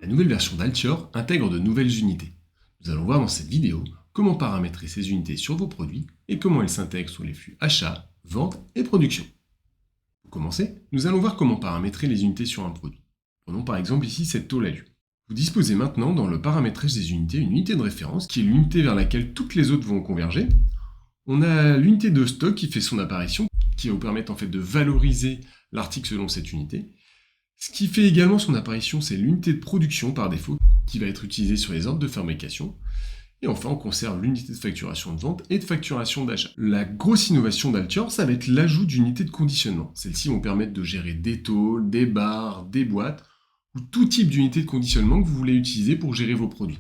nouvelle version d'Altior intègre de nouvelles unités. Nous allons voir dans cette vidéo comment paramétrer ces unités sur vos produits et comment elles s'intègrent sur les flux achat, vente et production. Pour commencer, nous allons voir comment paramétrer les unités sur un produit. Prenons par exemple ici cette tôle alu. Vous disposez maintenant dans le paramétrage des unités une unité de référence qui est l'unité vers laquelle toutes les autres vont converger. On a l'unité de stock qui fait son apparition, qui va vous permettre en fait de valoriser l'article selon cette unité. Ce qui fait également son apparition, c'est l'unité de production par défaut, qui va être utilisée sur les ordres de fabrication. Et enfin, on conserve l'unité de facturation de vente et de facturation d'achat. La grosse innovation d'Altior, ça va être l'ajout d'unités de conditionnement. Celles-ci vont permettre de gérer des tôles, des barres, des boîtes, ou tout type d'unité de conditionnement que vous voulez utiliser pour gérer vos produits.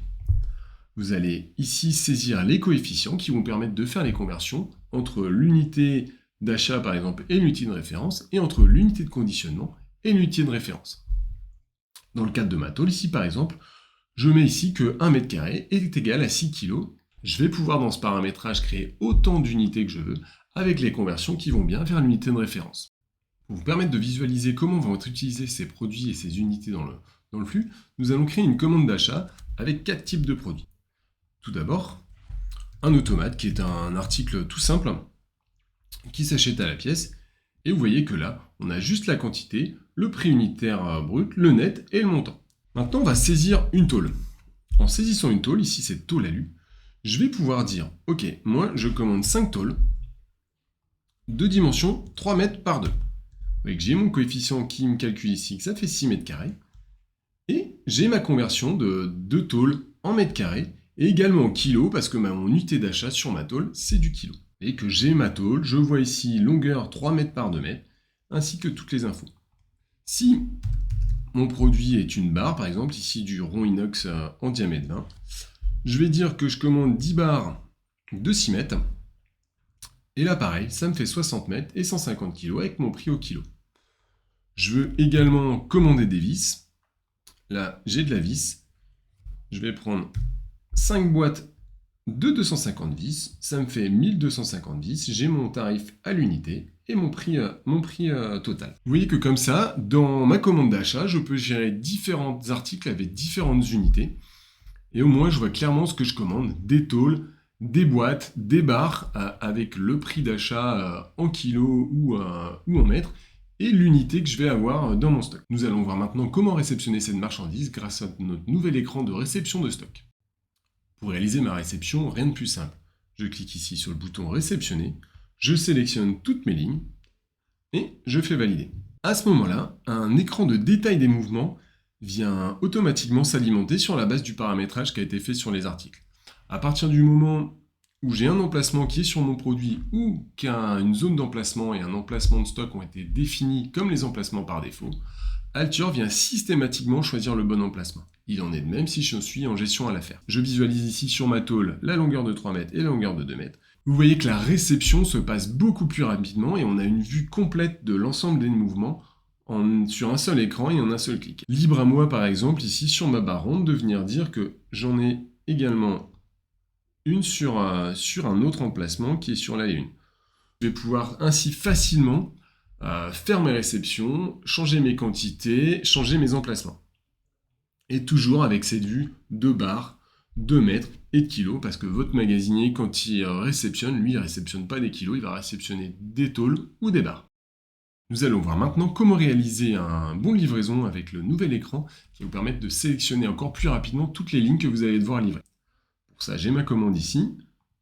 Vous allez ici saisir les coefficients qui vont permettre de faire les conversions entre l'unité d'achat par exemple et l'unité de référence, et entre l'unité de conditionnement et l'unité de référence. Dans le cadre de ma tôle, ici par exemple, je mets ici que 1 m² est égal à 6 kg. Je vais pouvoir dans ce paramétrage créer autant d'unités que je veux, avec les conversions qui vont bien vers l'unité de référence. Pour vous permettre de visualiser comment vont être utilisés ces produits et ces unités dans le flux, nous allons créer une commande d'achat avec 4 types de produits. Tout d'abord, un automate qui est un article tout simple qui s'achète à la pièce. Et vous voyez que là, on a juste la quantité, le prix unitaire brut, le net et le montant. Maintenant, on va saisir une tôle. En saisissant une tôle, ici cette tôle alu, je vais pouvoir dire, ok, moi je commande 5 tôles de dimension 3 mètres par 2. Vous voyez que j'ai mon coefficient qui me calcule ici, que ça fait 6 mètres carrés. Et j'ai ma conversion de 2 tôles en mètres carrés, et également en kilos, parce que mon unité d'achat sur ma tôle, c'est du kilo. Et que j'ai ma tôle, je vois ici longueur 3 mètres par 2 mètres, ainsi que toutes les infos. Si mon produit est une barre, par exemple, ici du rond inox en diamètre 20, je vais dire que je commande 10 barres de 6 mètres, et là pareil, ça me fait 60 mètres et 150 kg avec mon prix au kilo. Je veux également commander des vis. Là, j'ai de la vis. Je vais prendre 5 boîtes de 250 vis, ça me fait 1250 vis, j'ai mon tarif à l'unité et mon prix total. Vous voyez que comme ça, dans ma commande d'achat, je peux gérer différents articles avec différentes unités. Et au moins, je vois clairement ce que je commande, des tôles, des boîtes, des barres, avec le prix d'achat en kilos ou en mètres, et l'unité que je vais avoir dans mon stock. Nous allons voir maintenant comment réceptionner cette marchandise grâce à notre nouvel écran de réception de stock. Pour réaliser ma réception, rien de plus simple. Je clique ici sur le bouton réceptionner, je sélectionne toutes mes lignes et je fais valider. À ce moment-là, un écran de détail des mouvements vient automatiquement s'alimenter sur la base du paramétrage qui a été fait sur les articles. À partir du moment où j'ai un emplacement qui est sur mon produit ou qu'une zone d'emplacement et un emplacement de stock ont été définis comme les emplacements par défaut, Altior vient systématiquement choisir le bon emplacement. Il en est de même si je suis en gestion à l'affaire. Je visualise ici sur ma tôle la longueur de 3 mètres et la longueur de 2 mètres. Vous voyez que la réception se passe beaucoup plus rapidement et on a une vue complète de l'ensemble des mouvements sur un seul écran et en un seul clic. Libre à moi par exemple ici sur ma barre ronde de venir dire que j'en ai également une sur un autre emplacement qui est sur la L1. Je vais pouvoir ainsi facilement faire mes réceptions, changer mes quantités, changer mes emplacements. Et toujours avec cette vue de barres, de mètres et de kilos, parce que votre magasinier, quand il réceptionne, lui, il ne réceptionne pas des kilos, il va réceptionner des tôles ou des barres. Nous allons voir maintenant comment réaliser un bon de livraison avec le nouvel écran qui va vous permettre de sélectionner encore plus rapidement toutes les lignes que vous allez devoir livrer. Pour ça, j'ai ma commande ici,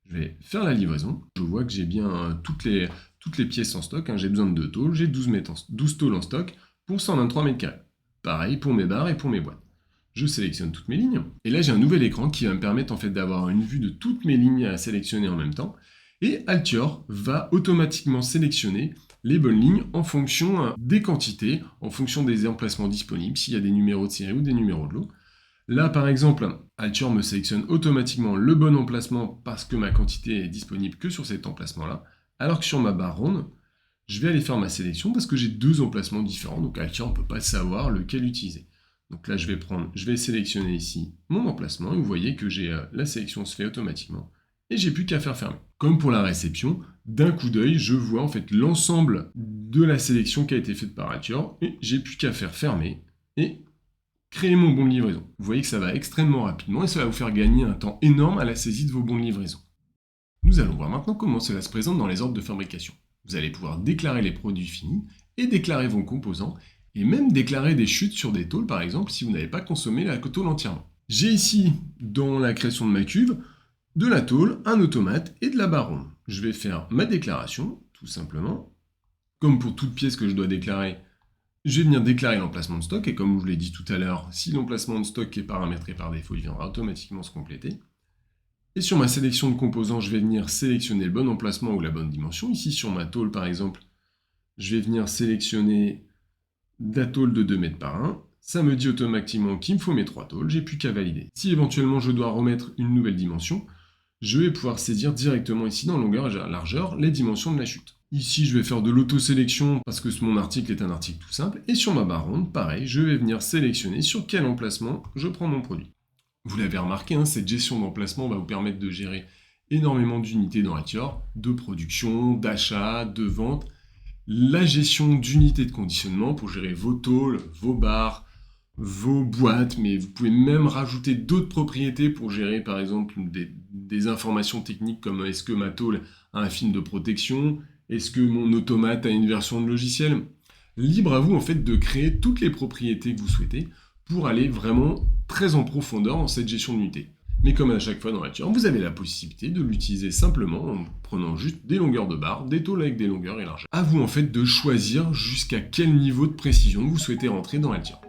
je vais faire la livraison. Je vois que j'ai bien toutes les pièces en stock, j'ai besoin de 2 tôles, j'ai 12 tôles en stock pour 123 mètres carrés. Pareil pour mes barres et pour mes boîtes. Je sélectionne toutes mes lignes, et là j'ai un nouvel écran qui va me permettre en fait d'avoir une vue de toutes mes lignes à sélectionner en même temps, et Altior va automatiquement sélectionner les bonnes lignes en fonction des quantités, en fonction des emplacements disponibles, s'il y a des numéros de série ou des numéros de lot. Là par exemple, Altior me sélectionne automatiquement le bon emplacement parce que ma quantité est disponible que sur cet emplacement-là, alors que sur ma barre ronde, je vais aller faire ma sélection parce que j'ai 2 emplacements différents, donc Altior ne peut pas savoir lequel utiliser. Donc là, je vais sélectionner ici mon emplacement, et vous voyez que la sélection se fait automatiquement, et j'ai plus qu'à faire fermer. Comme pour la réception, d'un coup d'œil, je vois en fait l'ensemble de la sélection qui a été faite par Altior, et j'ai plus qu'à faire fermer, et créer mon bon de livraison. Vous voyez que ça va extrêmement rapidement et ça va vous faire gagner un temps énorme à la saisie de vos bons de livraison. Nous allons voir maintenant comment cela se présente dans les ordres de fabrication. Vous allez pouvoir déclarer les produits finis et déclarer vos composants et même déclarer des chutes sur des tôles par exemple si vous n'avez pas consommé la tôle entièrement. J'ai ici, dans la création de ma cuve, de la tôle, un automate et de la barre ronde. Je vais faire ma déclaration, tout simplement. Comme pour toute pièce que je dois déclarer, je vais venir déclarer l'emplacement de stock, et comme je vous l'ai dit tout à l'heure, si l'emplacement de stock est paramétré par défaut, il viendra automatiquement se compléter. Et sur ma sélection de composants, je vais venir sélectionner le bon emplacement ou la bonne dimension. Ici, sur ma tôle, par exemple, je vais venir sélectionner la tôle de 2 mètres par 1. Ça me dit automatiquement qu'il me faut mes 3 tôles, j'ai plus qu'à valider. Si éventuellement je dois remettre une nouvelle dimension, je vais pouvoir saisir directement ici dans longueur et largeur les dimensions de la chute. Ici, je vais faire de l'auto-sélection parce que mon article est un article tout simple. Et sur ma barre ronde, pareil, je vais venir sélectionner sur quel emplacement je prends mon produit. Vous l'avez remarqué, hein, cette gestion d'emplacement va vous permettre de gérer énormément d'unités dans Altior, de production, d'achat, de vente, la gestion d'unités de conditionnement pour gérer vos tôles, vos barres, vos boîtes, mais vous pouvez même rajouter d'autres propriétés pour gérer par exemple des informations techniques comme est-ce que ma tôle a un film de protection, est-ce que mon automate a une version de logiciel. Libre à vous en fait de créer toutes les propriétés que vous souhaitez pour aller vraiment très en profondeur dans cette gestion d'unité. Mais comme à chaque fois dans Altior, vous avez la possibilité de l'utiliser simplement en prenant juste des longueurs de barre, des tôles avec des longueurs et largeurs. À vous en fait de choisir jusqu'à quel niveau de précision vous souhaitez rentrer dans Altior.